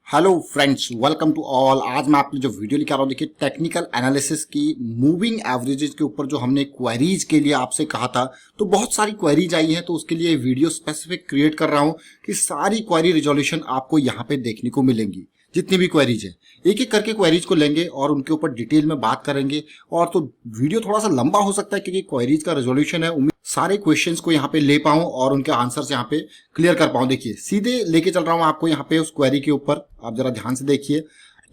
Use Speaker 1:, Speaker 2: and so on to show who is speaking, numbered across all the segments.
Speaker 1: Hello friends, welcome to all. आज मैं आपके जो वीडियो लेकर आ रहा हूँ, देखिए टेक्निकल एनालिसिस की मूविंग एवरेजेस के ऊपर जो हमने क्वेरीज के लिए आपसे कहा था, तो बहुत सारी क्वेरीज आई हैं, तो उसके लिए वीडियो स्पेसिफिक क्रिएट कर रहा हूँ कि सारी क्वेरी रिजोल्यूशन आपको यहाँ पे देखने को मिलेंगी। जितनी भी क्वेरीज है एक एक करके क्वेरीज को लेंगे और उनके ऊपर डिटेल में बात करेंगे। और तो वीडियो थोड़ा सा लंबा हो सकता है क्योंकि क्वेरीज का रेजोल्यूशन है। उम्मीद सारे क्वेश्चंस को यहाँ पे ले पाऊं और उनके आंसर्स यहाँ पे क्लियर कर पाऊं। देखिए सीधे लेके चल रहा हूं आपको यहाँ पे उस क्वेरी के ऊपर। आप जरा ध्यान से देखिए,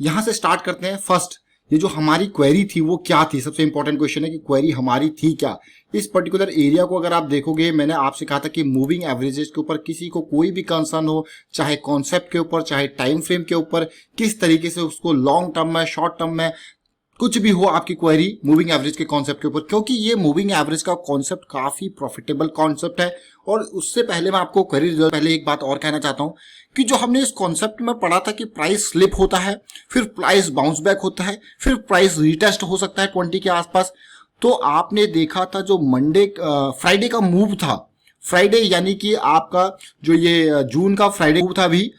Speaker 1: यहाँ से स्टार्ट करते हैं। फर्स्ट, ये जो हमारी क्वेरी थी वो क्या थी। सबसे इंपॉर्टेंट क्वेश्चन है कि क्वेरी हमारी थी क्या। इस पर्टिकुलर एरिया को अगर आप देखोगे, मैंने आपसे कहा था कि मूविंग एवरेजेस के ऊपर किसी को कोई भी कंसर्न हो, चाहे कॉन्सेप्ट के ऊपर चाहे टाइम फ्रेम के ऊपर, किस तरीके से उसको लॉन्ग टर्म में शॉर्ट टर्म में कुछ भी हो आपकी क्वेरी मूविंग एवरेज के कॉन्सेप्ट के ऊपर, क्योंकि ये मूविंग एवरेज का कॉन्सेप्ट काफी प्रॉफिटेबल कॉन्सेप्ट है। और उससे पहले मैं आपको क्वेरी पहले एक बात और कहना चाहता हूं कि जो हमने इस कॉन्सेप्ट में पढ़ा था कि प्राइस स्लिप होता है, फिर प्राइस बाउंस बैक होता है, फिर प्राइस रीटेस्ट हो सकता है 20 के आसपास। तो आपने देखा था जो फ्राइडे का मूव था, फ्राइडे यानी कि आपका जो ये जून का फ्राइडे मूव था अभी,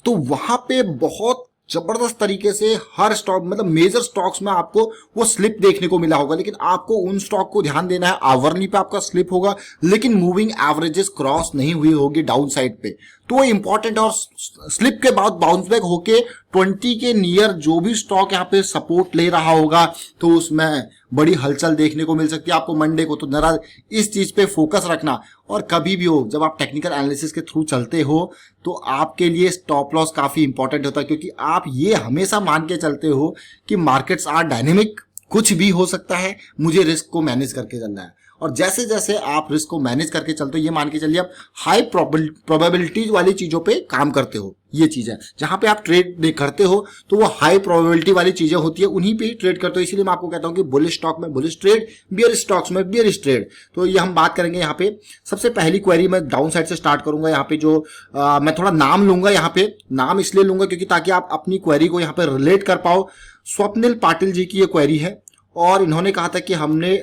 Speaker 1: तो वहां पे बहुत जबरदस्त तरीके से हर स्टॉक मतलब मेजर स्टॉक्स में आपको वो स्लिप देखने को मिला होगा। लेकिन आपको उन स्टॉक को ध्यान देना है, आवरली पे आपका स्लिप होगा लेकिन मूविंग एवरेजेस क्रॉस नहीं हुई होगी डाउन साइड पे, तो वो इंपॉर्टेंट। और स्लिप के बाद बाउंस बैक होके 20 के नियर जो भी स्टॉक यहाँ पे सपोर्ट ले रहा होगा, तो उसमें बड़ी हलचल देखने को मिल सकती है आपको मंडे को। तो जरा इस चीज पे फोकस रखना। और कभी भी हो जब आप टेक्निकल एनालिसिस के थ्रू चलते हो तो आपके लिए स्टॉप लॉस काफी इंपॉर्टेंट होता है, क्योंकि आप ये हमेशा मान के चलते हो कि मार्केट्स आर डायनेमिक, कुछ भी हो सकता है, मुझे रिस्क को मैनेज करके चलना है। और जैसे जैसे आप रिस्क को मैनेज करके चलते हो, ये मान के चलिए आप हाई प्रोबेबिलिटीज वाली चीजों पे काम करते हो। ये चीज है जहां पे आप ट्रेड करते हो तो वो हाई प्रोबेबिलिटी वाली चीजें होती है, उन्हीं पे ही ट्रेड करते हो। इसीलिए मैं आपको कहता हूं कि बुलिश स्टॉक में बुलिश ट्रेड, बियर स्टॉक्स में बियरिश ट्रेड। तो ये हम बात करेंगे यहाँ पे। सबसे पहली क्वेरी मैं डाउन साइड से स्टार्ट करूंगा। यहाँ पे जो मैं थोड़ा नाम लूंगा, यहाँ पे नाम इसलिए लूंगा क्योंकि ताकि आप अपनी क्वेरी को यहाँ पे रिलेट कर पाओ। स्वप्निल पाटिल जी की ये क्वेरी है और इन्होंने कहा था कि हमने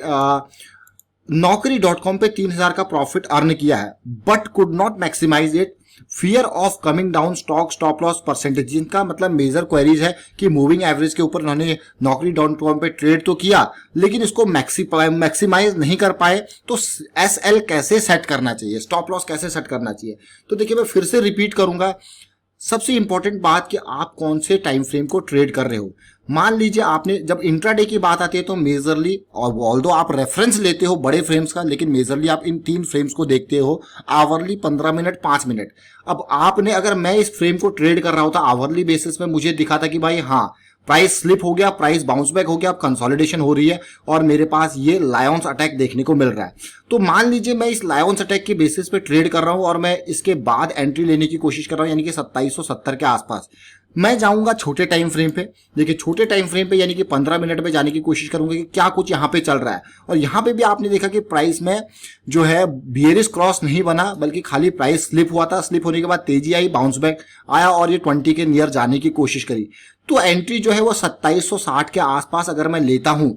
Speaker 1: Naukri.com पे 3000 का प्रॉफिट अर्न किया है but could not maximise it, fear of coming down stock stop loss percentage. जिनका मतलब मेजर क्वेरीज है कि मूविंग एवरेज के ऊपर उन्होंने Naukri.com पे ट्रेड तो किया लेकिन इसको मैक्सिमाइज नहीं कर पाए, तो SL कैसे सेट करना चाहिए, स्टॉप लॉस कैसे सेट करना चाहिए। तो देखिए मैं फिर से रिपीट करूंगा, सबसे इंपॉर्टेंट बात कि आप कौन से टाइम फ्रेम को ट्रेड कर रहे हो। मान लीजिए आपने जब इंट्राडे की बात आती है तो मेजरली, और ऑल्दो आप रेफरेंस लेते हो बड़े फ्रेम्स का, लेकिन मेजरली आप इन 3 फ्रेम्स को देखते हो, आवरली 15 मिनट 5 मिनट। अब आपने, अगर मैं इस फ्रेम को ट्रेड कर रहा होता आवरली बेसिस में, मुझे दिखा था कि भाई हाँ प्राइस स्लिप हो गया, प्राइस बाउंस बैक हो गया, अब कंसोलिडेशन हो रही है और मेरे पास ये लायंस अटैक देखने को मिल रहा है। तो मान लीजिए मैं इस लायंस अटैक के बेसिस पे ट्रेड कर रहा हूं और मैं इसके बाद एंट्री लेने की कोशिश कर रहा हूं, यानी कि 2770 के आसपास मैं जाऊंगा छोटे टाइम फ्रेम पे। देखिए छोटे टाइम फ्रेम पे यानी कि 15 मिनट में जाने की कोशिश करूंगा कि क्या कुछ यहाँ पे चल रहा है। और यहाँ पे भी आपने देखा कि प्राइस में जो है बियरिश क्रॉस नहीं बना, बल्कि खाली प्राइस स्लिप हुआ था। स्लिप होने के बाद तेजी आई, बाउंस बैक आया और ये 20 के नियर जाने की कोशिश करी। तो एंट्री जो है वो 2760 के आसपास अगर मैं लेता हूं,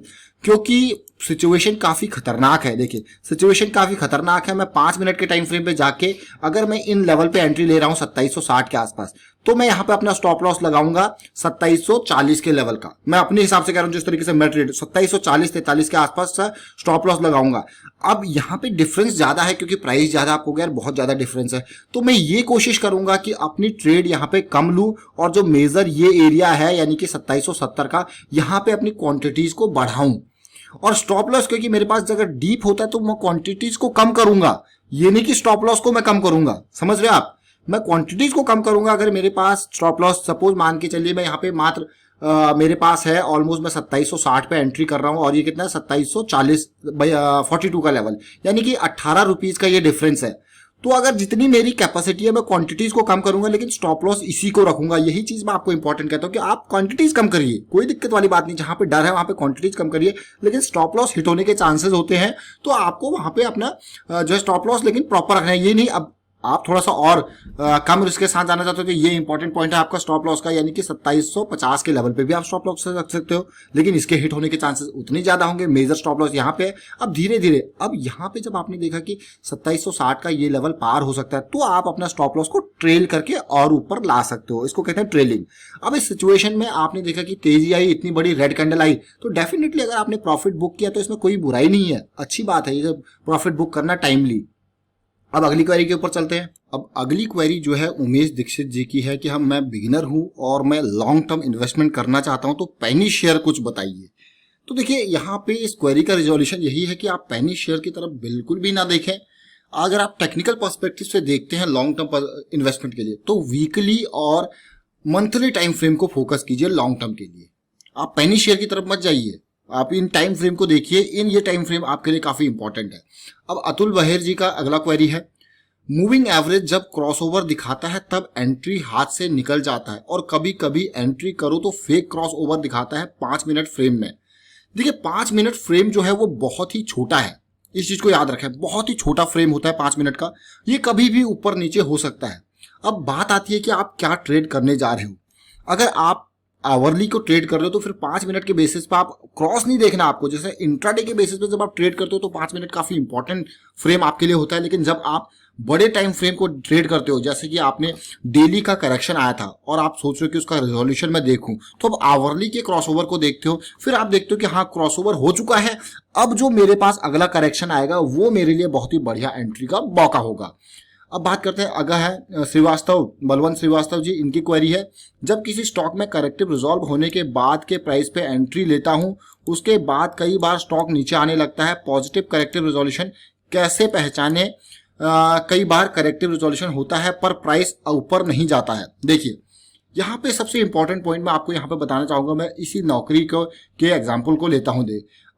Speaker 1: क्योंकि सिचुएशन काफी खतरनाक है। देखिए सिचुएशन काफी खतरनाक है। मैं 5 मिनट के टाइम फ्रेम पे जाके अगर मैं इन लेवल पे एंट्री ले रहा हूं 2760 के आसपास, तो मैं यहां पे अपना स्टॉप लॉस लगाऊंगा 2740 के लेवल का। मैं अपने हिसाब से कह रहा हूं, जिस तरीके से मैं ट्रेड 2740-43 के आसपास स्टॉप लॉस लगाऊंगा। अब यहां पे डिफरेंस ज्यादा है क्योंकि प्राइस ज्यादा, आपको यार बहुत ज्यादा डिफरेंस है, तो मैं ये कोशिश करूंगा कि अपनी ट्रेड यहां पे कम लूं और जो मेजर ये एरिया है यानी कि 2770 का, यहां पे अपनी क्वांटिटीज को बढ़ाऊं। और स्टॉप लॉस क्योंकि मेरे पास अगर डीप होता है तो मैं क्वांटिटीज को कम करूंगा, ये नहीं कि स्टॉप लॉस को मैं कम करूंगा। समझ रहे हैं आप, मैं क्वांटिटीज को कम करूंगा। अगर मेरे पास स्टॉप लॉस सपोज मान के चलिए मैं यहाँ पे मात्र मेरे पास है ऑलमोस्ट, मैं 2760 पे एंट्री कर रहा हूं और ये कितना है 2740 42 का लेवल, यानी कि 18 रुपीज का ये डिफरेंस है। तो अगर जितनी मेरी कैपेसिटी है मैं क्वांटिटीज को कम करूंगा लेकिन स्टॉप लॉस इसी को रखूंगा। यही चीज मैं आपको इंपॉर्टेंट कहता हूं कि आप क्वांटिटीज कम करिए, कोई दिक्कत वाली बात नहीं। जहां पे डर है वहां पे क्वांटिटीज कम करिए, लेकिन स्टॉप लॉस हिट होने के चांसेस होते हैं, तो आपको वहां पे अपना जो है स्टॉप लॉस लेकिन प्रॉपर रखना है। ये नहीं अब आप थोड़ा सा और कम रिस्क के साथ जाना चाहते हो तो ये इंपॉर्टेंट पॉइंट है आपका स्टॉप लॉस का, यानी कि 2750 के लेवल पे भी आप स्टॉप लॉस रख सकते हो, लेकिन इसके हिट होने के चांसेस उतने ज्यादा होंगे। मेजर स्टॉप लॉस यहाँ पे है। अब धीरे धीरे अब यहाँ पे जब आपने देखा कि 2760 का ये लेवल पार हो सकता है तो आप अपना स्टॉप लॉस को ट्रेल करके और ऊपर ला सकते हो, इसको कहते हैं ट्रेलिंग। अब इस सिचुएशन में आपने देखा कि तेजी आई, इतनी बड़ी रेड कैंडल आई, तो डेफिनेटली अगर आपने प्रॉफिट बुक किया तो इसमें कोई बुराई नहीं है, अच्छी बात है ये प्रॉफिट बुक करना टाइमली। अब अगली क्वेरी के ऊपर चलते हैं। अब अगली क्वेरी जो है उमेश दीक्षित जी की है कि मैं बिगिनर हूं और मैं लॉन्ग टर्म इन्वेस्टमेंट करना चाहता हूं, तो पेनी शेयर कुछ बताइए। तो देखिए यहाँ पे इस क्वेरी का रिजोल्यूशन यही है कि आप पेनी शेयर की तरफ बिल्कुल भी ना देखें। अगर आप टेक्निकल पर्सपेक्टिव से देखते हैं लॉन्ग टर्म इन्वेस्टमेंट के लिए तो वीकली और मंथली टाइम फ्रेम को फोकस कीजिए लॉन्ग टर्म के लिए। आप पेनी शेयर की तरफ मत जाइए, आप इन टाइम फ्रेम को देखिए, ये टाइम फ्रेम आपके लिए काफी इंपॉर्टेंट है। अब अतुल बहेर जी का अगला क्वेरी है, मूविंग एवरेज जब क्रॉसओवर दिखाता है तब एंट्री हाथ से निकल जाता है और कभी कभी एंट्री करो तो फेक क्रॉसओवर दिखाता है 5 मिनट फ्रेम में। देखिए 5 मिनट फ्रेम जो है वो बहुत ही छोटा है, इस चीज को याद रखें, बहुत ही छोटा फ्रेम होता है 5 मिनट का, ये कभी भी ऊपर नीचे हो सकता है। अब बात आती है कि आप क्या ट्रेड करने जा रहे हो। अगर आप आवरली को ट्रेड कर रहे हो तो फिर 5 मिनट के बेसिस पे आप क्रॉस नहीं देखना आपको। जैसे इंट्राडे के बेसिस पे जब आप ट्रेड करते हो तो 5 मिनट काफी इंपॉर्टेंट फ्रेम आपके लिए होता है, लेकिन जब आप बड़े टाइम फ्रेम को ट्रेड करते हो, जैसे कि आपने डेली का करेक्शन आया था और आप सोच रहे हो कि उसका रिजोल्यूशन मैं देखूं, तो अब आवरली के क्रॉसओवर को देखते हो, फिर आप देखते हो कि हाँ क्रॉसओवर हो चुका है, अब जो मेरे पास अगला करेक्शन आएगा वो मेरे लिए बहुत ही बढ़िया एंट्री का मौका होगा। अब बात करते हैं, अगला है श्रीवास्तव, बलवंत श्रीवास्तव जी, इनकी क्वेरी है, जब किसी स्टॉक में करेक्टिव रिजॉल्व होने के बाद के प्राइस पे एंट्री लेता हूं, उसके बाद कई बार स्टॉक नीचे आने लगता है, पॉजिटिव करेक्टिव रिजोल्यूशन कैसे पहचाने? कई बार करेक्टिव रिजोल्यूशन होता है पर प्राइस ऊपर नहीं जाता है। देखिए यहाँ पे सबसे इंपॉर्टेंट पॉइंट मैं आपको यहाँ पे बताना चाहूंगा, मैं इसी नौकरी के एग्जाम्पल को लेता हूँ।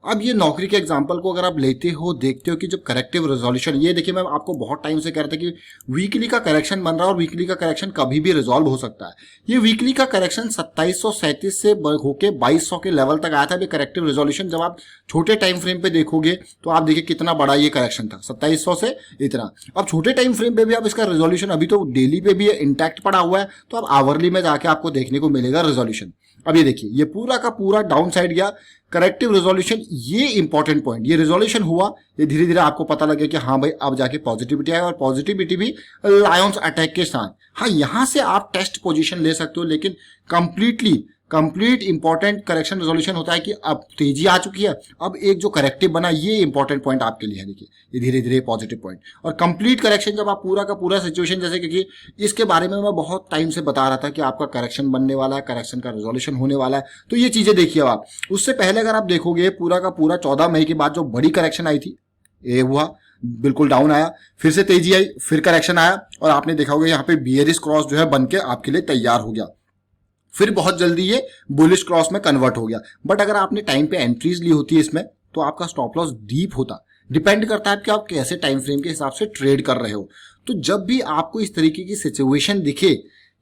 Speaker 1: अब ये नौकरी के एग्जाम्पल को अगर आप लेते हो, देखते हो कि जब करेक्टिव रिजोल्यूशन, ये देखिए मैं आपको बहुत टाइम से कह रहा था कि वीकली का करेक्शन बन रहा है और वीकली का करेक्शन कभी भी रिजॉल्व हो सकता है। ये वीकली का करेक्शन 2737 से होके 2200 के लेवल तक आया था। ये करेक्टिव रिजोल्यूशन जब आप छोटे टाइम फ्रेम पे देखोगे तो आप देखिए कितना बड़ा ये करेक्शन था, 2700 से इतना। अब छोटे टाइम फ्रेम पे भी आप इसका रिजोल्यूशन अभी तो डेली पे भी इंटैक्ट पड़ा हुआ है, तो अब आवरली में जाके आपको देखने को मिलेगा रिजोल्यूशन। अब ये देखिए ये पूरा का पूरा डाउन साइड गया, करेक्टिव रिजोल्यूशन, ये इंपॉर्टेंट पॉइंट, ये रिजोल्यूशन हुआ, ये धीरे धीरे आपको पता लगे कि हाँ भाई अब जाके पॉजिटिविटी आए और पॉजिटिविटी भी लायंस अटैक के साथ। हाँ यहां से आप टेस्ट पोजीशन ले सकते हो, लेकिन कंप्लीट इंपॉर्टेंट करेक्शन रिजोल्यूशन होता है कि अब तेजी आ चुकी है, अब एक जो करेक्टिव बना, ये इंपॉर्टेंट पॉइंट आपके लिए है। देखिए ये धीरे धीरे पॉजिटिव पॉइंट और कंप्लीट करेक्शन, जब आप पूरा का पूरा सिचुएशन, जैसे क्योंकि इसके बारे में मैं बहुत टाइम से बता रहा था कि आपका करेक्शन बनने वाला है, करेक्शन का रिजोल्यूशन होने वाला है, तो ये चीजें देखिए आप। उससे पहले अगर आप देखोगे पूरा का पूरा 14 मई के बाद जो बड़ी करेक्शन आई थी, ये हुआ, बिल्कुल डाउन आया, फिर से तेजी आई, फिर करेक्शन आया और आपने देखा होगा यहाँ पे बियरिश क्रॉस जो है बनके आपके लिए तैयार हो गया, फिर बहुत जल्दी ये बुलिश क्रॉस में कन्वर्ट हो गया। बट अगर आपने टाइम पे एंट्रीज ली होती है इसमें तो आपका स्टॉप लॉस डीप होता। डिपेंड करता है कि आप कैसे टाइम फ्रेम के हिसाब से ट्रेड कर रहे हो। तो जब भी आपको इस तरीके की सिचुएशन दिखे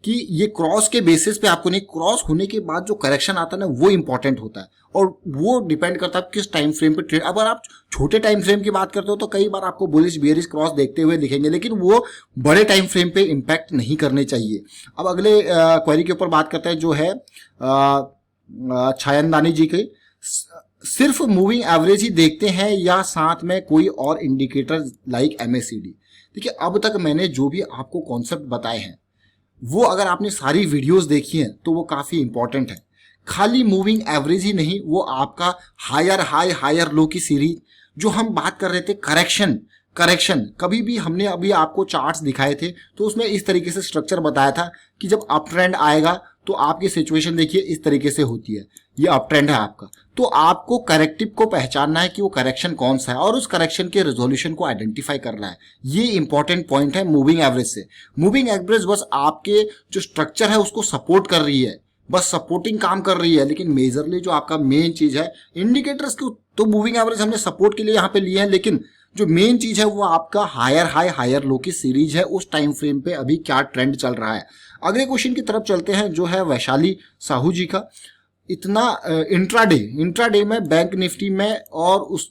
Speaker 1: कि ये क्रॉस के बेसिस पे आपको नहीं, क्रॉस होने के बाद जो करेक्शन आता है ना वो इंपॉर्टेंट होता है और वो डिपेंड करता है किस टाइम फ्रेम पे ट्रेड। अगर आप छोटे टाइम फ्रेम की बात करते हो तो कई बार आपको बुलिश बियरिश क्रॉस देखते हुए दिखेंगे, लेकिन वो बड़े टाइम फ्रेम पे इंपैक्ट नहीं करने चाहिए। अब अगले क्वेरी के ऊपर बात करते हैं जो है छायनदानी जी के, सिर्फ मूविंग एवरेज ही देखते हैं या साथ में कोई और इंडिकेटर लाइक MACD? देखिए अब तक मैंने जो भी आपको कॉन्सेप्ट बताए हैं वो अगर आपने सारी वीडियोस देखी हैं तो वो काफी इंपॉर्टेंट है। खाली मूविंग एवरेज ही नहीं, वो आपका हायर हाई हायर लो की सीरीज, जो हम बात कर रहे थे करेक्शन कभी भी हमने अभी आपको चार्ट्स दिखाए थे तो उसमें इस तरीके से स्ट्रक्चर बताया था कि जब अप ट्रेंड आएगा तो आपकी सिचुएशन देखिए इस तरीके से होती है, ये अप ट्रेंड है आपका, तो आपको करेक्टिव को पहचानना है कि वो करेक्शन कौन सा है और उस करेक्शन के रिजोल्यूशन को आइडेंटिफाई करना है। ये इंपॉर्टेंट पॉइंट है मूविंग एवरेज से। मूविंग एवरेज बस आपके जो स्ट्रक्चर है उसको सपोर्ट कर रही है, बस सपोर्टिंग काम कर रही है, लेकिन मेजरली जो आपका मेन चीज है इंडिकेटर्स की, तो मूविंग एवरेज हमने सपोर्ट के लिए यहाँ पे लिए हैं, लेकिन जो मेन चीज है वो आपका हायर हाई हायर लो की सीरीज है, उस टाइम फ्रेम पे अभी क्या ट्रेंड चल रहा है। अगले क्वेश्चन की तरफ चलते हैं जो है वैशाली साहू जी का, इतना इंट्राडे में बैंक निफ्टी में और उस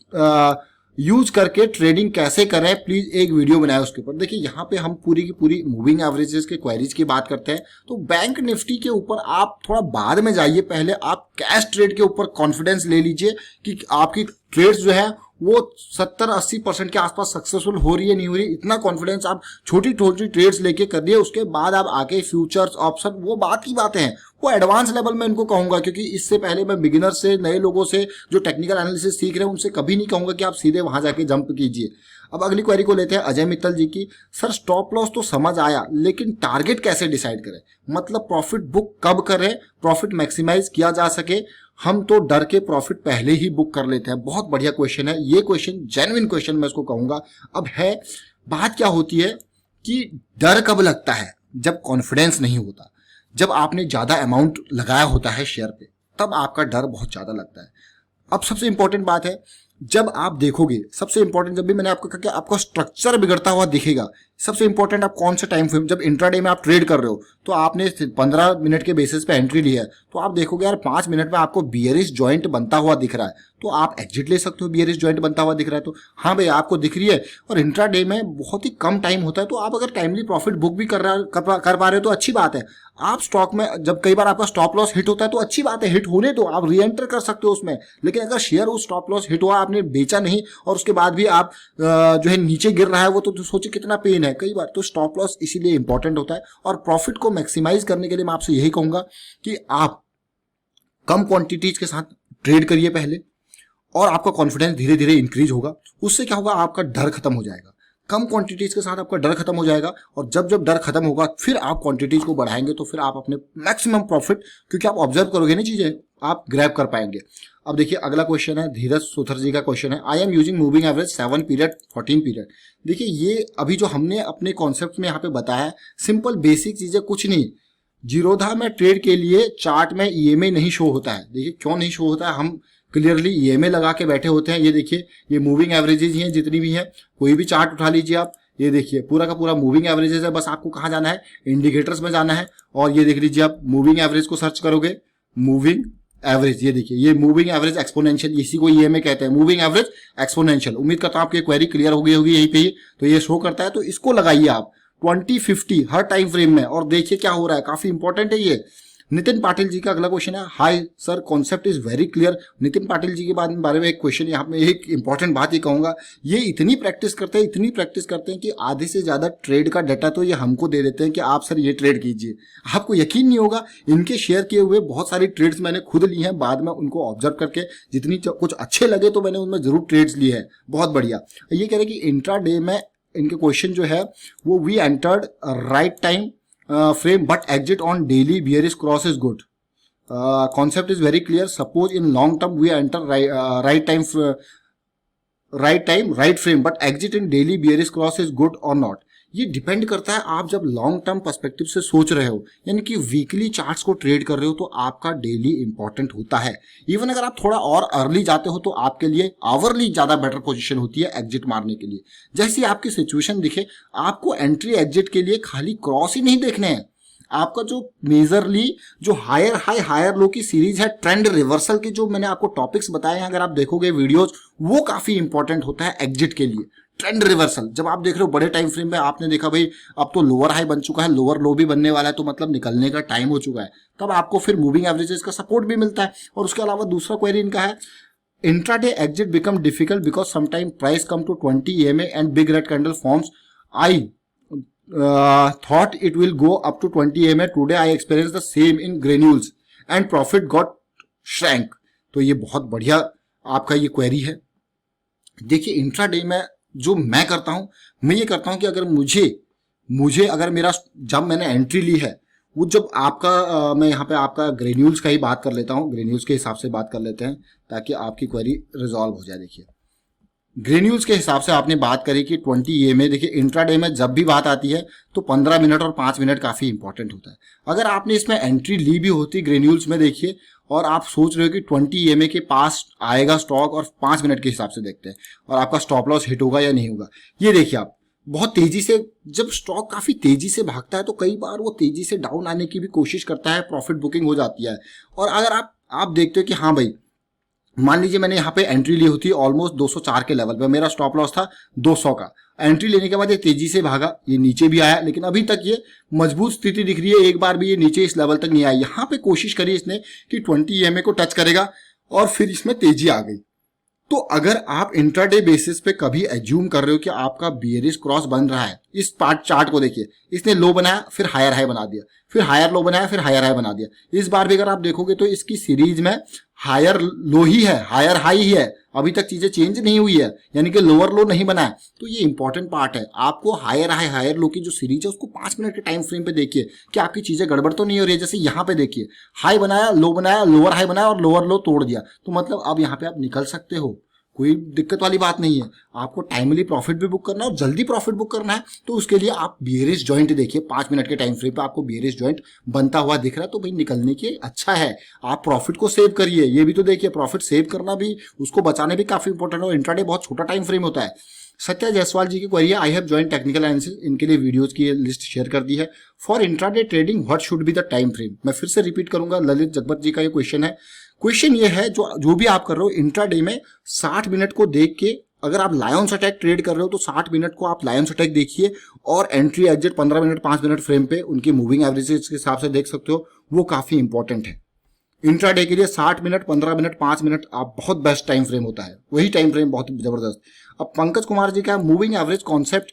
Speaker 1: यूज करके ट्रेडिंग कैसे करें, प्लीज एक वीडियो बनाए उसके ऊपर। देखिए यहाँ पे हम पूरी की पूरी मूविंग एवरेजेस के क्वेरीज की बात करते हैं। तो बैंक निफ्टी के ऊपर आप थोड़ा बाद में जाइए, पहले आप कैश ट्रेड के ऊपर कॉन्फिडेंस ले लीजिए कि आपकी ट्रेड्स जो है वो 70-80% के आसपास सक्सेसफुल हो रही है नहीं हो रही। इतना कॉन्फिडेंस आप छोटी छोटी ट्रेड्स लेके कर दिए, उसके बाद आप आके फ्यूचर्स ऑप्शन वो बात की बातें हैं, वो एडवांस लेवल में इनको कहूंगा, क्योंकि इससे पहले मैं बिगिनर से, नए लोगों से जो टेक्निकल एनालिसिस सीख रहे हैं उनसे कभी नहीं कहूंगा कि आप सीधे वहां जाके जंप कीजिए। अब अगली क्वेरी को लेते हैं अजय मित्तल जी की। सर स्टॉप लॉस तो समझ आया, लेकिन टारगेट कैसे डिसाइड करें, मतलब प्रॉफिट बुक कब करें, प्रॉफिट मैक्सिमाइज किया जा सके। हम तो डर के प्रॉफिट पहले ही बुक कर लेते हैं। बहुत बढ़िया क्वेश्चन है ये, क्वेश्चन जेन्युइन क्वेश्चन मैं इसको कहूंगा। अब है बात क्या होती है कि डर कब लगता है, जब कॉन्फिडेंस नहीं होता, जब आपने ज्यादा अमाउंट लगाया होता है शेयर पे, तब आपका डर बहुत ज्यादा लगता है। अब सबसे इंपॉर्टेंट बात है, जब आप देखोगे, सबसे इंपॉर्टेंट, जब भी मैंने आपको कहा कि आपका स्ट्रक्चर बिगड़ता हुआ दिखेगा, सबसे इंपॉर्टेंट आप कौन सा टाइम फ्रेम, जब इंट्राडे में आप ट्रेड कर रहे हो तो आपने 15 मिनट के बेसिस पे एंट्री ली है, तो आप देखोगे यार 5 मिनट में आपको बियरिश जॉइंट बनता हुआ दिख रहा है, तो आप एग्जिट ले सकते हो। बियरिश जॉइंट बनता हुआ दिख रहा है तो हाँ भाई आपको दिख रही है, और इंट्राडे में बहुत ही कम टाइम होता है, तो आप अगर टाइमली प्रॉफिट बुक भी कर पा रहे हो तो अच्छी बात है। आप स्टॉक में जब कई बार आपका स्टॉप लॉस हिट होता है तो अच्छी बात है, हिट होने दो, आप री एंटर कर सकते हो उसमें। लेकिन अगर शेयर उस स्टॉप लॉस हिट हुआ, आपने बेचा नहीं और उसके बाद भी आप जो है नीचे गिर रहा है, वो तो सोचिए कितना पेन है कई बार। तो स्टॉप लॉस इसीलिए इंपॉर्टेंट होता है। और प्रॉफिट को मैक्सिमाइज करने के लिए मैं आपसे यही कहूंगा कि आप कम क्वांटिटीज के साथ ट्रेड करिए पहले, और आपका कॉन्फिडेंस धीरे धीरे इंक्रीज होगा। उससे क्या होगा, आपका डर खत्म हो जाएगा। कम क्वांटिटीज के साथ आपका डर खत्म हो जाएगा, और जब जब डर खत्म होगा फिर आप क्वांटिटीज को बढ़ाएंगे, तो फिर आप अपने मैक्सिमम प्रॉफिट, क्योंकि आप ऑब्जर्व करोगे ना चीजें, आप ग्रैब कर पाएंगे। अब देखिए अगला क्वेश्चन है धीरज सुथर जी का क्वेश्चन है, I am using moving average 7 period 14 period. देखिए ये अभी जो हमने अपने कॉन्सेप्ट में यहाँ पे बताया, सिंपल बेसिक चीजें, कुछ नहीं। जीरोधा में ट्रेड के लिए चार्ट में ईएमए नहीं शो होता है। देखिए क्यों नहीं शो होता है, हम क्लियरली ईएमए लगा के बैठे होते हैं। ये देखिए ये मूविंग एवरेजेज ही हैं जितनी भी हैं, कोई भी चार्ट उठा लीजिए आप, ये देखिए पूरा का पूरा मूविंग एवरेजेज है। बस आपको कहाँ जाना है, इंडिकेटर्स में जाना है, और ये देख लीजिए आप मूविंग एवरेज को सर्च करोगे, मूविंग एवरेज, ये देखिए ये मूविंग एवरेज एक्सपोनेंशियल, इसी को ईएमए कहते हैं, मूविंग एवरेज एक्सपोनेंशियल। उम्मीद करता हूं आपकी क्वेरी क्लियर हो गई होगी यहीं पे ही। तो ये शो करता है, तो इसको लगाइए आप 20-50 हर टाइम फ्रेम में, और देखिए क्या हो रहा है, काफी इंपॉर्टेंट है ये। नितिन पाटिल जी का अगला क्वेश्चन है, hi sir concept is very clear. Nitin Patil ji के बारे में एक क्वेश्चन, यहाँ पे एक इंपॉर्टेंट बात ये कहूंगा, ये इतनी प्रैक्टिस करते हैं कि आधे से ज्यादा ट्रेड का डाटा तो ये हमको दे देते हैं कि आप सर ये ट्रेड कीजिए। आपको यकीन नहीं होगा, इनके शेयर किए हुए बहुत सारी ट्रेड्स मैंने खुद ली हैं, बाद में उनको ऑब्जर्व करके जितनी कुछ अच्छे लगे तो मैंने उनमें जरूर ट्रेड्स लिए हैं। बहुत बढ़िया। ये कह रहे हैं कि इंट्रा डे में इनके क्वेश्चन जो है वो, we entered right time frame but exit on daily bearish cross is good. Concept is very clear. Suppose in long term we enter right frame but exit in daily bearish cross is good or not. ये depend करता है आप जब long term perspective से सोच रहे हो, यानी कि वीकली चार्ट्स को ट्रेड कर रहे हो, तो आपका डेली इंपॉर्टेंट होता है। इवन अगर आप थोड़ा और अर्ली जाते हो तो आपके लिए आवरली ज्यादा बेटर पोजीशन होती है एग्जिट मारने के लिए। जैसी आपकी सिचुएशन दिखे, आपको एंट्री एग्जिट के लिए खाली क्रॉस ही नहीं देखने हैं, आपका जो मेजरली जो हायर हाई हायर लो की सीरीज है, ट्रेंड रिवर्सल के जो मैंने आपको टॉपिक्स बताए हैं, अगर आप देखोगे वीडियोज, वो काफी इंपॉर्टेंट होता है एग्जिट के लिए। ट्रेंड रिवर्सल जब आप देख रहे हो बड़े टाइम फ्रेम में, आपने देखा भाई अब तो लोअर हाई बन चुका है, लोअर लो भी बनने वाला है, तो मतलब निकलने का टाइम हो चुका है, तब आपको फिर मूविंग एवरेजेस का सपोर्ट भी मिलता है। और उसके अलावा दूसरा क्वेरी इनका है, intraday exit become difficult because sometime price come to 20 EMA and big red candle forms. I thought it will go up to 20 EMA. Today I experienced the same in granules and profit got shrank. तो ये बहुत बढ़िया आपका ये query है। देखिए intraday में जो मैं करता हूं, मैं ये करता हूं कि अगर मुझे अगर मेरा जब मैंने एंट्री ली है, वो जब आपका मैं यहाँ पे आपका ग्रेन्यूल्स का ही बात कर लेता हूँ, ग्रेन्यूल्स के हिसाब से बात कर लेते हैं ताकि आपकी क्वेरी रिजॉल्व हो जाए। देखिए ग्रेन्यूल्स के हिसाब से आपने बात करी कि 20 EMA। देखिए इंट्राडे में जब भी बात आती है तो 15 मिनट और 5 मिनट काफी इंपॉर्टेंट होता है। अगर आपने इसमें एंट्री ली भी होती ग्रेन्यूल्स में, देखिए, और आप सोच रहे हो कि 20 EMA के पास आएगा स्टॉक, और 5 मिनट के हिसाब से देखते हैं और आपका स्टॉप लॉस हिट होगा या नहीं होगा। ये देखिए आप बहुत तेजी से, जब स्टॉक काफी तेजी से भागता है तो कई बार वो तेजी से डाउन आने की भी कोशिश करता है, प्रॉफिट बुकिंग हो जाती है। और अगर आप देखते हो कि हाँ भाई मान लीजिए मैंने यहाँ पे एंट्री ली होती ऑलमोस्ट 204 के लेवल पे, मेरा स्टॉप लॉस था 200 का। एंट्री लेने के बाद ये तेजी से भागा, ये नीचे भी आया, लेकिन अभी तक ये मजबूत स्थिति दिख रही है, एक बार भी ये नीचे इस लेवल तक नहीं आया। यहाँ पे कोशिश करी इसने कि 20 EMA को टच करेगा और फिर इसमें तेजी आ गई। तो अगर आप इंट्राडे बेसिस पे कभी एज्यूम कर रहे हो कि आपका बियरिश क्रॉस बन रहा है, इस चार्ट को देखिए, इसने लो बनाया फिर हायर हाई बना दिया, फिर हायर लो बनाया फिर हायर हाई बना दिया। इस बार भी अगर आप देखोगे तो इसकी सीरीज में हायर लो ही है, हायर हाई ही है, अभी तक चीजें चेंज नहीं हुई है, यानी कि लोअर लो नहीं बना है। तो ये इंपॉर्टेंट पार्ट है, आपको हायर हाई हायर लो की जो सीरीज है उसको 5 मिनट के टाइम फ्रेम पे देखिए कि आपकी चीजें गड़बड़ तो नहीं हो रही है। जैसे यहाँ पे देखिए, हाई बनाया, लो बनाया, लोअर हाई बनाया और लोअर लो तोड़ दिया, तो मतलब अब यहाँ पे आप निकल सकते हो, कोई दिक्कत वाली बात नहीं है। आपको टाइमली प्रॉफिट भी बुक करना है और जल्दी प्रॉफिट बुक करना है, तो उसके लिए आप बियरिश जॉइंट देखिए, 5 मिनट के टाइम फ्रेम पे आपको बियरिश जॉइंट बनता हुआ दिख रहा है, तो भाई निकलने के अच्छा है। आप प्रॉफिट को सेव करिए, ये भी तो देखिए, प्रॉफिट सेव करना भी, उसको बचाने भी काफी इंपॉर्टेंट है। और इंट्राडे बहुत छोटा टाइम फ्रेम होता है। सत्या जायसवाल जी की क्वेरी है, I have joint technical analysis, इनके लिए वीडियोस की लिस्ट शेयर कर दी है। For intraday trading what should be the time frame. मैं फिर से रिपीट करूंगा, ललित जगपत जी का ये क्वेश्चन है। क्वेश्चन ये है, जो भी आप कर रहे हो इंट्राडे में 60 मिनट को देख के, अगर आप लायंस अटैक ट्रेड कर रहे हो तो 60 मिनट को आप लायंस अटैक देखिए, और entry exit 15 minute 5 minute frame पे उनकी मूविंग एवरेजेस के हिसाब से देख सकते हो, वो काफी इंपॉर्टेंट है। इंट्राडे के लिए 60 मिनट 15 मिनट 5 मिनट आप बहुत बेस्ट टाइम फ्रेम होता है, वही टाइम फ्रेम बहुत जबरदस्त। अब पंकज कुमार जी का मूविंग एवरेज कॉन्सेप्ट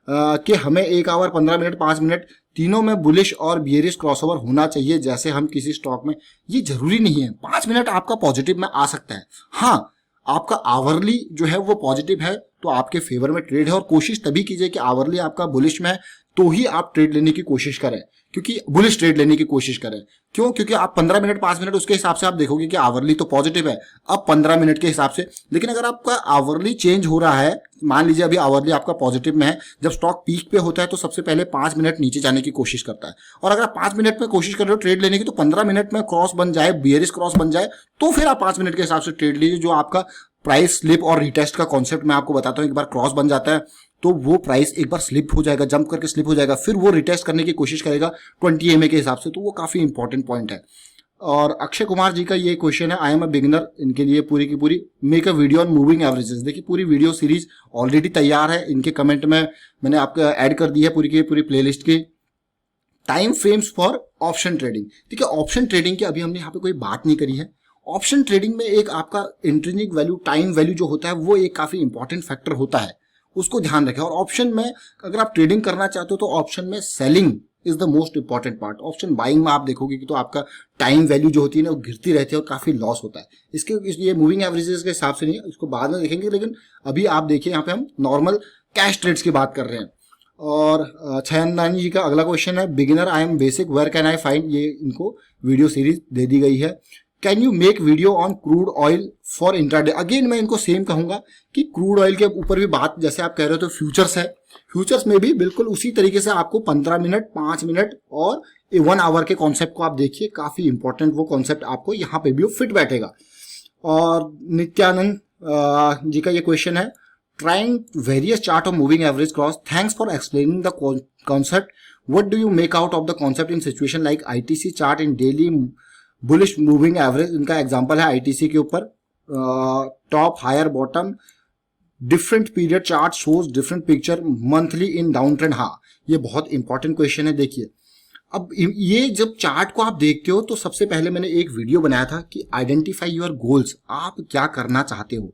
Speaker 1: कि हमें 1 आवर 15 मिनट 5 मिनट तीनों में बुलिश और बियरिश क्रॉसओवर होना चाहिए जैसे हम किसी स्टॉक में। ये जरूरी नहीं है, 5 मिनट आपका पॉजिटिव में आ सकता है। हाँ, आपका आवरली जो है वो पॉजिटिव है तो आपके फेवर में ट्रेड है, और कोशिश तभी कीजिए कि आवरली आपका बुलिश में है तो ही आप ट्रेड लेने की कोशिश करें, क्योंकि बुलिश ट्रेड लेने की कोशिश करें। क्यों? क्योंकि आप 15 मिनट 5 मिनट उसके हिसाब से आप देखोगे कि आवरली तो पॉजिटिव है अब 15 मिनट के हिसाब से, लेकिन अगर आपका आवरली चेंज हो रहा है, मान लीजिए अभी आवरली आपका पॉजिटिव में है, जब स्टॉक पीक पे होता है तो सबसे पहले 5 मिनट नीचे जाने की कोशिश करता है, और अगर आप 5 मिनट में कोशिश कर रहे हो ट्रेड लेने की तो 15 मिनट में क्रॉस बन जाए, बियरिश क्रॉस बन जाए, तो फिर आप 5 मिनट के हिसाब से ट्रेड लीजिए। जो आपका प्राइस स्लिप और रिटेस्ट का कॉन्सेप्ट मैं आपको बताता हूँ, एक बार क्रॉस बन जाता है तो वो प्राइस एक बार स्लिप हो जाएगा, जंप करके स्लिप हो जाएगा, फिर वो रिटेस्ट करने की कोशिश करेगा 20 EMA के हिसाब से, तो वो काफी इंपॉर्टेंट पॉइंट है। और अक्षय कुमार जी का ये क्वेश्चन है, आई एम अ बिगिनर, इनके लिए पूरी की पूरी make a video on moving averages. देखिए पूरी वीडियो सीरीज ऑलरेडी तैयार है, इनके कमेंट में मैंने आपको ऐड कर दी है पूरी की पूरी प्लेलिस्ट की। Time frames for option trading. ठीक है, ऑप्शन ट्रेडिंग की अभी हमने यहाँ पे कोई बात नहीं करी है। ऑप्शन ट्रेडिंग में एक आपका इंट्रिंसिक वैल्यू, टाइम वैल्यू जो होता है वो एक काफी इंपॉर्टेंट फैक्टर होता है, उसको ध्यान रखें। और ऑप्शन में अगर आप ट्रेडिंग करना चाहते हो तो ऑप्शन में selling is the most important part. Option buying में आप देखोगे कि तो आपका टाइम वैल्यू जो होती है ना वो गिरती रहती है और काफी लॉस होता है। ये मूविंग एवरेजेस के हिसाब से नहीं है, इसको बाद में देखेंगे, लेकिन अभी आप देखिए यहाँ पे हम नॉर्मल कैश ट्रेड्स की बात कर रहे हैं। और छयन रानी जी का अगला क्वेश्चन है, beginner I am basic where can I find, ये इनको वीडियो सीरीज दे दी गई है। Can you make video on crude oil for intraday. Again मैं इनको सेम कहूंगा कि क्रूड ऑयल के ऊपर भी बात, जैसे आप कह रहे हो तो फ्यूचर्स है, फ्यूचर्स में भी बिल्कुल उसी तरीके से आपको 15 मिनट 5 मिनट और 1 आवर के कॉन्सेप्ट को आप देखिए, काफी इंपॉर्टेंट वो कॉन्सेप्ट आपको यहाँ पे भी फिट बैठेगा। और नित्यानंद जी का ये क्वेश्चन है, trying various chart of moving average cross, thanks for explaining the concept, what do you make out of the concept in situation like ITC chart in daily bullish moving average। इनका example है ITC के ऊपर, top higher bottom different period chart shows different picture monthly in down trend. हाँ, ये बहुत important question है। देखिए अब ये जब चार्ट को आप देखते हो तो सबसे पहले मैंने एक वीडियो बनाया था कि आइडेंटिफाई योर गोल्स, आप क्या करना चाहते हो।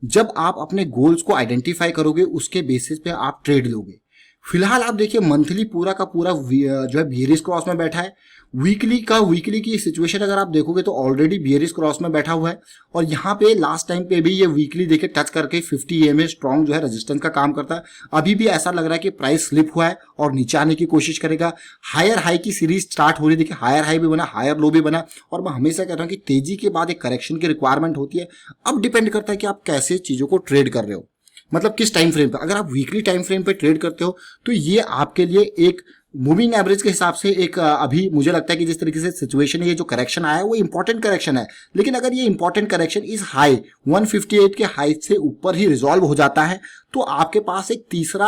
Speaker 1: जब आप अपने गोल्स को आइडेंटिफाई करोगे उसके बेसिस पे आप ट्रेड लोगे। फिलहाल आप देखिए मंथली पूरा का पूरा जो है बियरिश क्रॉस में बैठा है, वीकली की सिचुएशन अगर आप देखोगे तो ऑलरेडी बियरिश क्रॉस में बैठा हुआ है, और यहाँ पे लास्ट टाइम पे भी ये वीकली देखे टच करके 50 EMA स्ट्रॉन्ग जो है रेजिस्टेंस का काम करता है। अभी भी ऐसा लग रहा है कि प्राइस स्लिप हुआ है और नीचे आने की कोशिश करेगा। हायर हाई की सीरीज स्टार्ट हो रही, देखिए हायर हाई भी बना, हायर लो भी बना, और मैं हमेशा कहता हूँ कि तेजी के बाद एक करेक्शन की रिक्वायरमेंट होती है। अब डिपेंड करता है कि आप कैसे चीजों को ट्रेड कर रहे हो, मतलब किस टाइम फ्रेम पे। अगर आप वीकली टाइम फ्रेम पे ट्रेड करते हो तो ये आपके लिए एक मूविंग एवरेज के हिसाब से एक अभी मुझे लगता है कि जिस तरीके से सिचुएशन है, ये जो करेक्शन आया है वो इंपॉर्टेंट करेक्शन है। लेकिन अगर ये इंपॉर्टेंट करेक्शन इस हाई 158 के हाई से ऊपर ही रिजॉल्व हो जाता है तो आपके पास एक तीसरा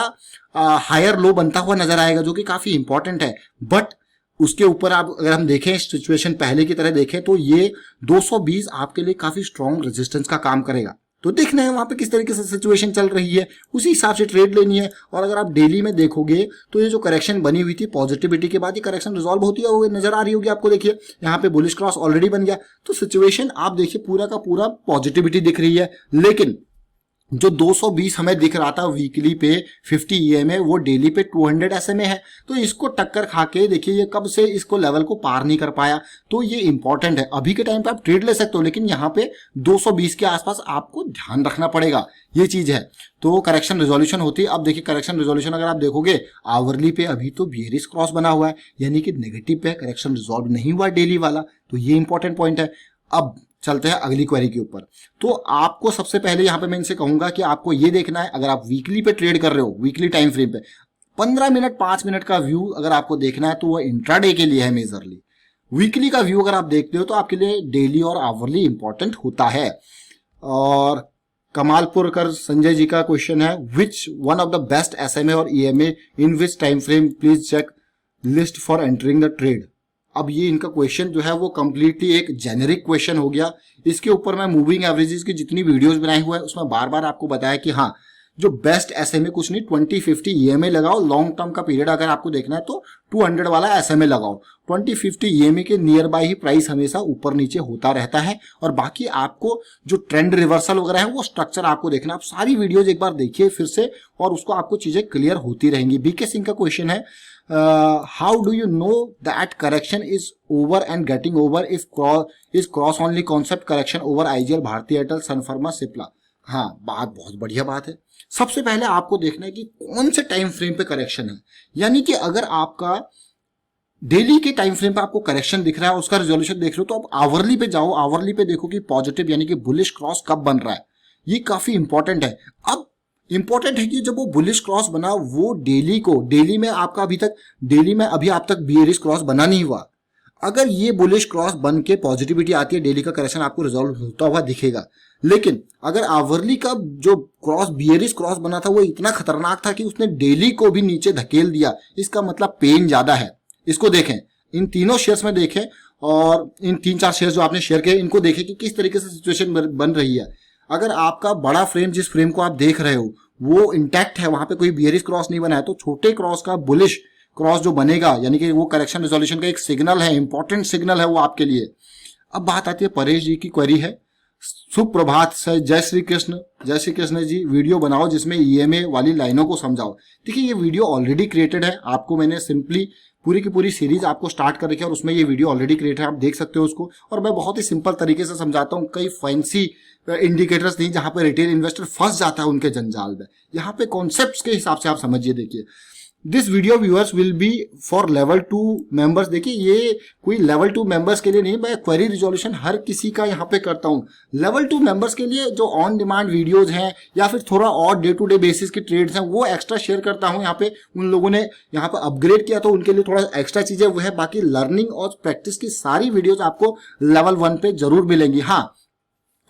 Speaker 1: हायर लो बनता हुआ नजर आएगा, जो कि काफी इंपॉर्टेंट है। बट उसके ऊपर आप अगर हम देखें सिचुएशन पहले की तरह देखें तो ये 220 आपके लिए काफी स्ट्रॉन्ग रेजिस्टेंस का काम करेगा। तो देखना है वहां पे किस तरीके से सिचुएशन चल रही है, उसी हिसाब से ट्रेड लेनी है। और अगर आप डेली में देखोगे तो ये जो करेक्शन बनी हुई थी पॉजिटिविटी के बाद, ये करेक्शन रिजॉल्व होती है नजर आ रही होगी आपको। देखिए यहाँ पे बुलिश क्रॉस ऑलरेडी बन गया, तो सिचुएशन आप देखिए पूरा का पूरा पॉजिटिविटी दिख रही है। लेकिन जो 220 हमें दिख रहा था वीकली पे 50 ईएमए, वो डेली पे 200 एसएमए है। तो इसको टक्कर खा के देखिए ये कब से इसको लेवल को पार नहीं कर पाया। तो ये इंपॉर्टेंट है। अभी के टाइम पे आप ट्रेड ले सकते हो, लेकिन यहाँ पे 220 के आसपास आपको ध्यान रखना पड़ेगा, ये चीज है। तो करेक्शन रिजोल्यूशन होती है। अब देखिए करेक्शन रिजोल्यूशन अगर आप देखोगे आवरली पे अभी तो बियरिश क्रॉस बना हुआ है, यानी कि नेगेटिव पे करेक्शन रिजोल्व नहीं हुआ डेली वाला। तो ये इंपॉर्टेंट पॉइंट है। अब चलते हैं अगली क्वेरी के ऊपर। तो आपको सबसे पहले यहां पे मैं इनसे कहूंगा कि आपको ये देखना है, अगर आप वीकली पे ट्रेड कर रहे हो, वीकली टाइम फ्रेम पे 15 मिनट 5 मिनट का व्यू अगर आपको देखना है तो वो इंट्राडे के लिए है मेजरली। वीकली का व्यू अगर आप देखते हो तो आपके लिए डेली और आवरली इंपॉर्टेंट होता है। और कमालपुरकर संजय जी का क्वेश्चन है, which one of the best SMA और EMA in which time frame, please check list for entering the trade. अब ये इनका क्वेश्चन जो है वो कंप्लीटली एक जेनेरिक क्वेश्चन हो गया। इसके ऊपर मैं मूविंग एवरेजेस की जितनी वीडियोस बनाई हुआ है उसमें बार बार आपको बताया कि हाँ जो बेस्ट एसएमए कुछ नहीं 20-50 ईएमए लगाओ। लॉन्ग टर्म का पीरियड अगर आपको देखना है तो 200 वाला एसएमए लगाओ। 20-50 ईएमए के नियर बाय ही प्राइस हमेशा ऊपर नीचे होता रहता है। और बाकी आपको जो ट्रेंड रिवर्सल वगैरह है वो स्ट्रक्चर आपको देखना। आप सारी वीडियोज एक बार देखिए फिर से और उसको आपको चीजें क्लियर होती रहेंगी। बीके सिंह का क्वेश्चन है, how do you know that correction is over and getting over if cross only concept correction over IGL, Bharti Airtel, Sun Pharma, Cipla. हाँ, बात बहुत बढ़िया बात है। सबसे पहले आपको देखना है कि कौन से टाइम फ्रेम पे करेक्शन है। यानी कि अगर आपका डेली के टाइम फ्रेम पे आपको करेक्शन दिख रहा है, उसका रिजोल्यूशन देख रहे हो, तो आप आवरली पे जाओ। आवरली पे देखो कि पॉजिटिव यानी कि बुलिश क्रॉस कब बन रहा है। ये काफी इंपॉर्टेंट है। अब इंपॉर्टेंट है कि जब वो बुलिश क्रॉस बना वो डेली में आपका अभी आप तक बियरिश क्रॉस बना नहीं हुआ। अगर ये बुलिश क्रॉस बन के पॉजिटिविटी आती है, डेली का करेक्शन आपको रिजॉल्व होता हुआ दिखेगा। लेकिन अगर आवरली का जो क्रॉस बियरिश क्रॉस बना था वो इतना खतरनाक था कि उसने डेली को भी नीचे धकेल दिया, इसका मतलब पेन ज्यादा है। इसको देखें, इन तीनों शेयर्स में देखें और इन 3-4 शेयर्स जो आपने शेयर किए इनको देखें कि किस तरीके से सिचुएशन बन रही है। अगर आपका बड़ा फ्रेम, जिस फ्रेम को आप देख रहे हो, वो इंटैक्ट है, वहां पे कोई बियरिश क्रॉस नहीं बना है, तो छोटे क्रॉस का बुलिश क्रॉस जो बनेगा यानी कि वो करेक्शन रिजोल्यूशन का एक सिग्नल है, इंपॉर्टेंट सिग्नल है वो आपके लिए। अब बात आती है परेश जी की क्वेरी है, सुप्रभात से जय श्री कृष्ण जी, वीडियो बनाओ जिसमें ईएमए वाली लाइनों को समझाओ। देखिए ये वीडियो ऑलरेडी क्रिएटेड है, आपको मैंने सिंपली पूरी की पूरी सीरीज आपको स्टार्ट कर रखी है और उसमें ये वीडियो ऑलरेडी क्रिएट है, आप देख सकते हो उसको। और मैं बहुत ही सिंपल तरीके से समझाता हूँ, कई फैंसी इंडिकेटर्स नहीं जहां पे रिटेल इन्वेस्टर फंस जाता है उनके जंजाल में। यहाँ पे कॉन्सेप्ट्स के हिसाब से आप समझिए। देखिए this video viewers will be for level 2 members. देखिए ये कोई लेवल 2 मेंबर्स के लिए नहीं, मैं क्वेरी रिजोल्यूशन हर किसी का यहाँ पे करता हूँ। लेवल 2 मेंबर्स के लिए जो ऑन डिमांड वीडियोज हैं या फिर थोड़ा और डे टू डे बेसिस के ट्रेड्स हैं वो एक्स्ट्रा शेयर करता हूँ। यहाँ पे उन लोगों ने यहाँ पे अपग्रेड किया तो उनके लिए थोड़ा एक्स्ट्रा चीजें वो है। बाकी लर्निंग और प्रैक्टिस की सारी वीडियोज आपको लेवल 1 पे जरूर मिलेंगी। हाँ,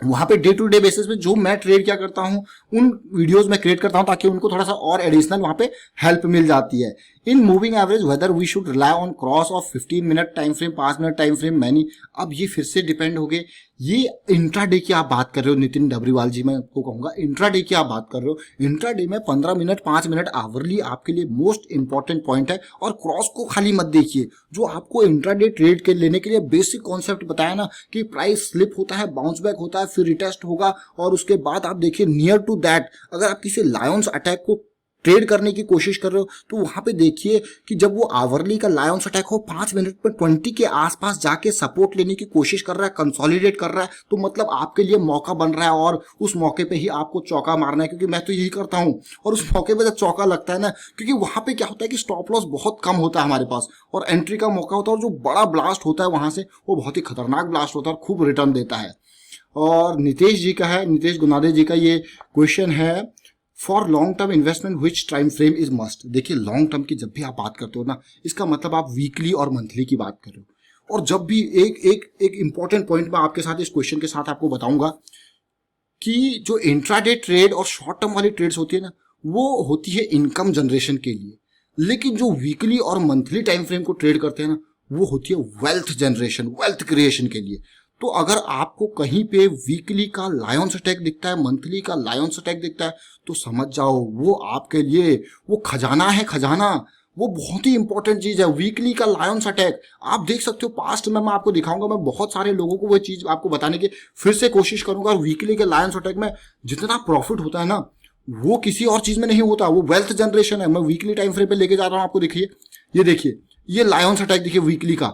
Speaker 1: वहां पे डे टू डे बेसिस पे जो मैं ट्रेड क्या करता हूं उन वीडियोस में क्रिएट करता हूं ताकि उनको थोड़ा सा और एडिशनल वहां पे हेल्प मिल जाती है। In moving average whether we should rely on cross of 15 minute time frame, 5 minute time frame, many. अब ये फिर से डिपेंड हो गए, ये इंट्राडे की आप बात कर रहे हो नितिन डबरीवाल जी, मैं आपको कहूंगा इंट्राडे की आप बात कर रहे हो। इंट्राडे में 15 मिनट 5 मिनट आवरली आपके लिए मोस्ट इंपॉर्टेंट पॉइंट है। और क्रॉस को खाली मत देखिए, जो आपको इंट्राडे ट्रेड के लेने के लिए बेसिक कॉन्सेप्ट बताया ना कि प्राइस स्लिप होता है, बाउंस बैक होता है, फिर रिटेस्ट होगा और उसके बाद आप देखिए नियर टू दैट अगर आप किसी लायंस अटैक को ट्रेड करने की कोशिश कर रहे हो तो वहां पे देखिए कि जब वो आवरली का लायंस अटैक हो 5 मिनट पर 20 के आसपास जाके सपोर्ट लेने की कोशिश कर रहा है, कंसोलिडेट कर रहा है, तो मतलब आपके लिए मौका बन रहा है और उस मौके पे ही आपको चौका मारना है। क्योंकि मैं तो यही करता हूं और उस मौके पे जब चौका लगता है ना, क्योंकि वहां पे क्या होता है कि स्टॉप लॉस बहुत कम होता है हमारे पास और एंट्री का मौका होता है और जो बड़ा ब्लास्ट होता है वहां से वो बहुत ही खतरनाक ब्लास्ट होता है और खूब रिटर्न देता है। और नितेश जी का है, नितेश गुनादे जी का ये क्वेश्चन है, for long term investment which time frame is must. देखिए लॉन्ग टर्म की जब भी आप बात करते हो ना, इसका मतलब आप वीकली और मंथली की बात कर रहे हो। और जब भी एक इंपॉर्टेंट पॉइंट मैं आपके साथ इस क्वेश्चन के साथ आपको बताऊंगा कि जो इंट्राडे ट्रेड और शॉर्ट टर्म वाली ट्रेड्स होती है ना, वो होती है इनकम जनरेशन के लिए। लेकिन जो वीकली और मंथली टाइम फ्रेम को ट्रेड करते हैं ना, वो होती है वेल्थ जनरेशन, वेल्थ क्रिएशन के लिए। तो अगर आपको कहीं पे वीकली का लायंस अटैक दिखता है, मंथली का लायंस अटैक दिखता है, तो समझ जाओ वो आपके लिए वो खजाना है, खजाना। वो बहुत ही इंपॉर्टेंट चीज है, वीकली का लायंस अटैक। आप देख सकते हो पास्ट में, मैं आपको दिखाऊंगा, मैं बहुत सारे लोगों को वो चीज आपको बताने की फिर से कोशिश करूंगा। वीकली के लायंस अटैक में जितना प्रॉफिट होता है ना, वो किसी और चीज में नहीं होता, वो वेल्थ जनरेशन है। मैं वीकली टाइम फ्रेम पे लेके जा रहा हूं आपको, देखिए ये देखिए, ये लायंस अटैक देखिए वीकली का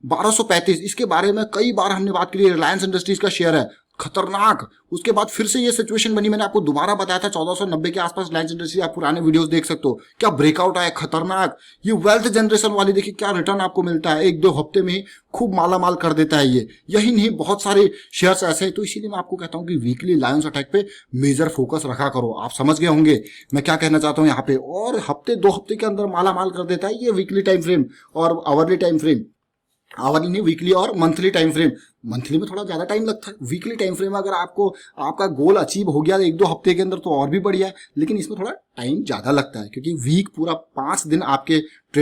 Speaker 1: 1235। इसके बारे में कई बार हमने बात की, रिलायंस इंडस्ट्रीज का शेयर है खतरनाक। उसके बाद फिर से ये सिचुएशन बनी, मैंने आपको दोबारा बताया था 1490 के आसपास रिलायंस इंडस्ट्री, आप पुराने वीडियोस देख सकते हो, क्या ब्रेकआउट आया खतरनाक। ये वेल्थ जनरेशन वाली देखिए क्या रिटर्न आपको मिलता है, 1-2 हफ्ते में ही खूब माला माल कर देता है ये। यही नहीं, बहुत सारे शेयर्स ऐसे हैं। तो इसीलिए मैं आपको कहता हूं कि वीकली लायंस अटैक पे मेजर फोकस रखा करो। आप समझ गए होंगे मैं क्या कहना चाहता हूं यहाँ पे। और हफ्ते 2 हफ्ते के अंदर माला माल कर देता है ये वीकली टाइम फ्रेम और आवरली टाइम फ्रेम। आवरली नहीं, वीकली और मंथली टाइम फ्रेम। मंथली में थोड़ा ज्यादा टाइम लगता है, वीकली टाइम फ्रेम में अगर आपको आपका गोल अचीव हो गया 1-2 हफ्ते के अंदर तो और भी बढ़िया है, लेकिन इसमें थोड़ा टाइम ज्यादा लगता है क्योंकि वीक पूरा 5 दिन आपके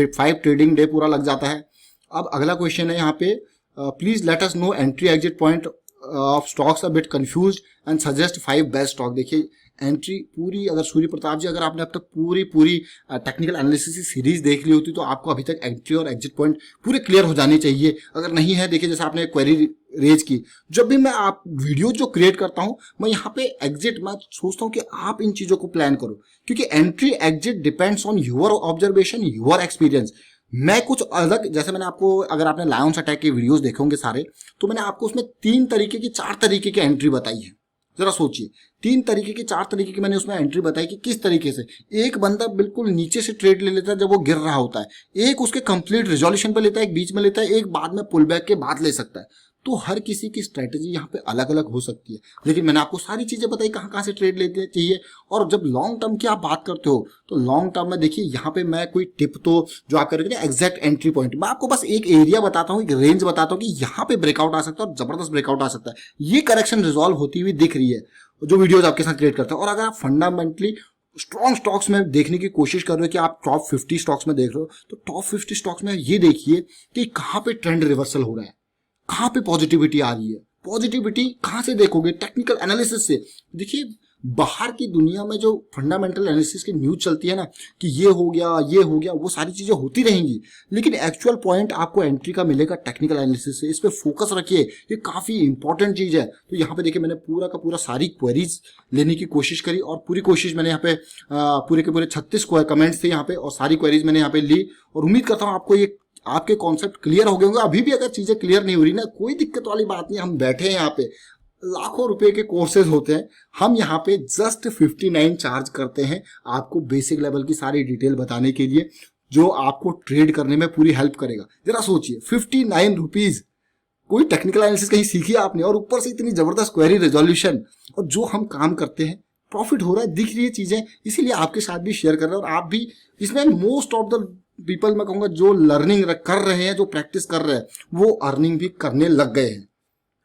Speaker 1: 5 ट्रेडिंग डे पूरा लग जाता है। अब अगला क्वेश्चन है यहाँ पे, please let us know entry exit point of stocks a bit confused and suggest 5 best stock. देखिए एंट्री पूरी, अगर सूर्य प्रताप जी अगर आपने अब तक पूरी टेक्निकल एनालिसिस की सीरीज देख ली होती तो आपको अभी तक एंट्री और एग्जिट पॉइंट पूरे क्लियर हो जाने चाहिए। अगर नहीं है, देखिए जैसे आपने क्वेरी रेज की, जब भी मैं आप वीडियो जो क्रिएट करता हूं, मैं यहाँ पे एग्जिट, मैं सोचता हूँ कि आप इन चीजों को प्लान करो, क्योंकि entry exit depends on your observation, your experience. मैं कुछ अलग, जैसे मैंने आपको, अगर आपने लायंस अटैक के वीडियोस देखे होंगे सारे, तो मैंने आपको उसमें 3 तरीके की 4 तरीके की एंट्री बताई है। जरा सोचिए, 3 तरीके की 4 तरीके की मैंने उसमें एंट्री बताई कि किस तरीके से एक बंदा बिल्कुल नीचे से ट्रेड ले लेता है जब वो गिर रहा होता है, एक उसके कंप्लीट रिजोल्यूशन पे लेता है, एक बीच में लेता है, एक बाद में पुल बैक के बाद ले सकता है। तो हर किसी की स्ट्रेटेजी यहाँ पे अलग अलग हो सकती है, लेकिन मैंने आपको सारी चीजें बताई कहाँ कहाँ से ट्रेड लेते चाहिए। और जब लॉन्ग टर्म की आप बात करते हो तो लॉन्ग टर्म में देखिए यहाँ पे मैं कोई टिप तो जो आप करेंगे एग्जैक्ट एंट्री पॉइंट, मैं आपको बस एक एरिया बताता हूँ, एक रेंज बताता हूँ कि यहाँ पे ब्रेकआउट आ सकता है और जबरदस्त ब्रेकआउट आ सकता है। ये करेक्शन रिजॉल्व होती हुई दिख रही है जो वीडियोज आपके साथ क्रिएट करता है। और अगर आप फंडामेंटली स्ट्रॉन्ग स्टॉक्स में देखने की कोशिश कर रहे हो कि आप टॉप 50 स्टॉक्स में देख रहे हो, तो टॉप 50 स्टॉक्स में ये देखिए कि कहाँ पे ट्रेंड रिवर्सल हो रहा है, कहाँ पे पॉजिटिविटी आ रही है। पॉजिटिविटी कहाँ से देखोगे? टेक्निकल एनालिसिस से। देखिए बाहर की दुनिया में जो फंडामेंटल एनालिसिस की न्यूज चलती है ना कि ये हो गया, वो सारी चीजें होती रहेंगी, लेकिन एक्चुअल पॉइंट आपको एंट्री का मिलेगा टेक्निकल एनालिसिस से। इस पे फोकस रखिए, ये काफी इंपॉर्टेंट चीज है। तो यहाँ पे देखिए मैंने पूरा का पूरा सारी क्वेरीज लेने की कोशिश करी और पूरी कोशिश मैंने यहाँ पे पूरे के पूरे 36 कमेंट्स थे यहाँ पे और सारी क्वेरीज मैंने यहाँ पे ली और उम्मीद करता हूँ आपको ये आपके कॉन्सेप्ट क्लियर हो गए होंगे। अभी भी अगर चीजें क्लियर नहीं हो रही ना, कोई दिक्कत वाली बात नहीं, हम बैठे हैं यहाँ पे, लाखों रुपए के कोर्सेज होते हैं, हम यहाँ पे जस्ट 59 चार्ज करते हैं आपको बेसिक लेवल की सारी डिटेल बताने के लिए, जो आपको ट्रेड करने में पूरी हेल्प करेगा। जरा सोचिए 59 रुपीज, कोई टेक्निकल एनालिसिस कहीं सीखी आपने और ऊपर से इतनी जबरदस्त क्वेरी रेजोल्यूशन, और जो हम काम करते हैं प्रॉफिट हो रहा है, दिख रही है चीजें, इसीलिए आपके साथ भी शेयर कर रहे हैं। और आप भी इसमें मोस्ट ऑफ द पीपल मैं कहूंगा जो लर्निंग कर रहे हैं, जो प्रैक्टिस कर रहे हैं, वो अर्निंग भी करने लग गए हैं।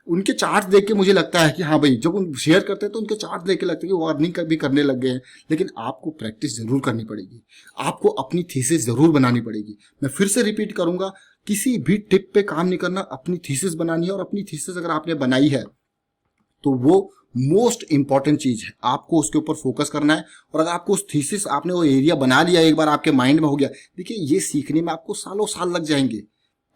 Speaker 1: उनके चार्ट देख के मुझे लगता है कि हाँ भाई, जब उन शेयर करते हैं तो उनके चार्ट देख के लगता है कि वो अर्निंग भी करने लग गए हैं। लेकिन आपको प्रैक्टिस जरूर करनी पड़ेगी, आपको अपनी थीसिस जरूर बनानी पड़ेगी। मैं फिर से रिपीट करूंगा, किसी भी टिप पे काम नहीं करना, अपनी थीसिस बनानी है। और अपनी थीसिस अगर आपने बनाई है तो वो मोस्ट इंपॉर्टेंट चीज है, आपको उसके ऊपर फोकस करना है। और अगर आपको उस थीसिस, आपने वो एरिया बना लिया, एक बार आपके माइंड में हो गया, देखिए ये सीखने में आपको सालों साल लग जाएंगे,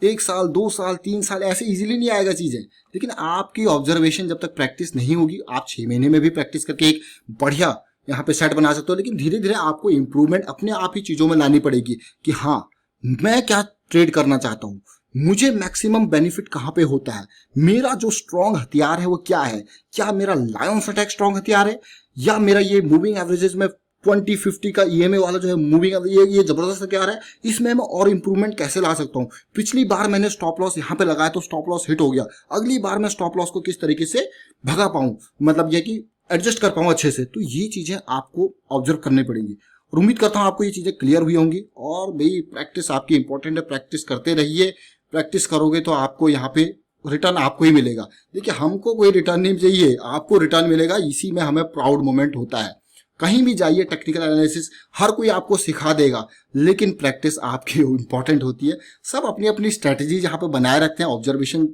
Speaker 1: 1 साल 2 साल 3 साल ऐसे इजीली नहीं आएगा चीजें। लेकिन आपकी ऑब्जर्वेशन जब तक प्रैक्टिस नहीं होगी, आप 6 महीने में भी प्रैक्टिस करके एक बढ़िया यहाँ पे सेट बना सकते हो, लेकिन धीरे धीरे आपको इंप्रूवमेंट अपने आप ही चीजों में लानी पड़ेगी कि हाँ मैं क्या ट्रेड करना चाहता हूँ, मुझे मैक्सिमम बेनिफिट कहाँ पे होता है, मेरा जो स्ट्रॉन्ग हथियार है वो क्या है, क्या मेरा लायंस अटैक स्ट्रॉन्ग हथियार है, या मेरा ये मूविंग एवरेजेस में 20-50 का ईएमए वाला जो है मूविंग एवरेज, ये जबरदस्त हथियार है, इसमें मैं और इंप्रूवमेंट कैसे ला सकता हूँ। पिछली बार मैंने स्टॉप लॉस यहाँ पे लगाया तो स्टॉप लॉस हिट हो गया, अगली बार मैं स्टॉप लॉस को किस तरीके से भगा पाऊँ, मतलब ये कि एडजस्ट कर पाऊँ अच्छे से। तो ये चीजें आपको ऑब्जर्व करनी पड़ेंगी और उम्मीद करता हूँ आपको ये चीजें क्लियर हुई होंगी। और भाई प्रैक्टिस आपकी इंपॉर्टेंट है, प्रैक्टिस करते रहिए, प्रैक्टिस करोगे तो आपको यहाँ पे रिटर्न आपको ही मिलेगा। देखिए हमको कोई रिटर्न नहीं चाहिए, आपको रिटर्न मिलेगा, इसी में हमें प्राउड मोमेंट होता है। कहीं भी जाइए टेक्निकल एनालिसिस हर कोई आपको सिखा देगा, लेकिन प्रैक्टिस आपकी इंपॉर्टेंट होती है। सब अपनी अपनी स्ट्रेटजी यहाँ पे बनाए रखते हैं, observation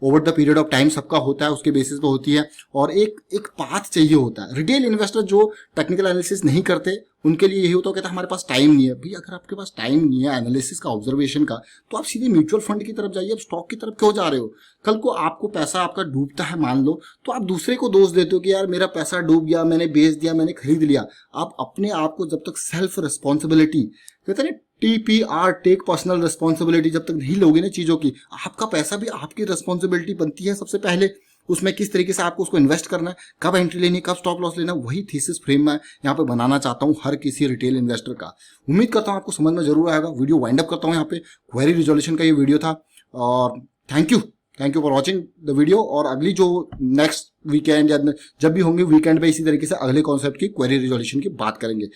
Speaker 1: over the period of time सबका होता है, उसके बेसिस पे होती है, और एक एक पाथ चाहिए होता है। रिटेल इन्वेस्टर जो टेक्निकल एनालिसिस नहीं करते उनके लिए यही होता है, कहता है हमारे पास टाइम नहीं है। भाई अगर आपके पास टाइम नहीं है एनालिसिस का, ऑब्जर्वेशन का, तो आप सीधे म्यूचुअल फंड की तरफ जाइए, आप स्टॉक की तरफ क्यों जा रहे हो? कल को आपको पैसा आपका डूबता है मान लो, तो आप दूसरे को दोष देते हो कि यार मेरा पैसा डूब गया, मैंने बेच दिया, मैंने खरीद लिया। आप अपने आप को जब तक सेल्फ रिस्पॉन्सिबिलिटी, कहते हैं TPR, टेक पर्सनल रिस्पॉन्सिबिलिटी, जब तक नहीं लोगे ना चीजों की, आपका पैसा भी आपकी रिस्पॉन्सिबिलिटी बनती है सबसे पहले। उसमें किस तरीके से आपको उसको इन्वेस्ट करना है, कब एंट्री लेनी है, कब स्टॉप लॉस लेना है, वही थीसिस फ्रेम मैं यहाँ पे बनाना चाहता हूँ हर किसी रिटेल इन्वेस्टर का। उम्मीद करता हूँ आपको समझ में जरूर आएगा। वीडियो वाइंड अप करता हूँ यहाँ पे। क्वेरी रिजोल्यूशन का ये वीडियो था, और thank you for watching the video. और अगली जो नेक्स्ट वीकेंड या जब भी होंगे वीकेंड पे इसी तरीके से अगले कॉन्सेप्ट की क्वेरी रिजोल्यूशन की बात करेंगे।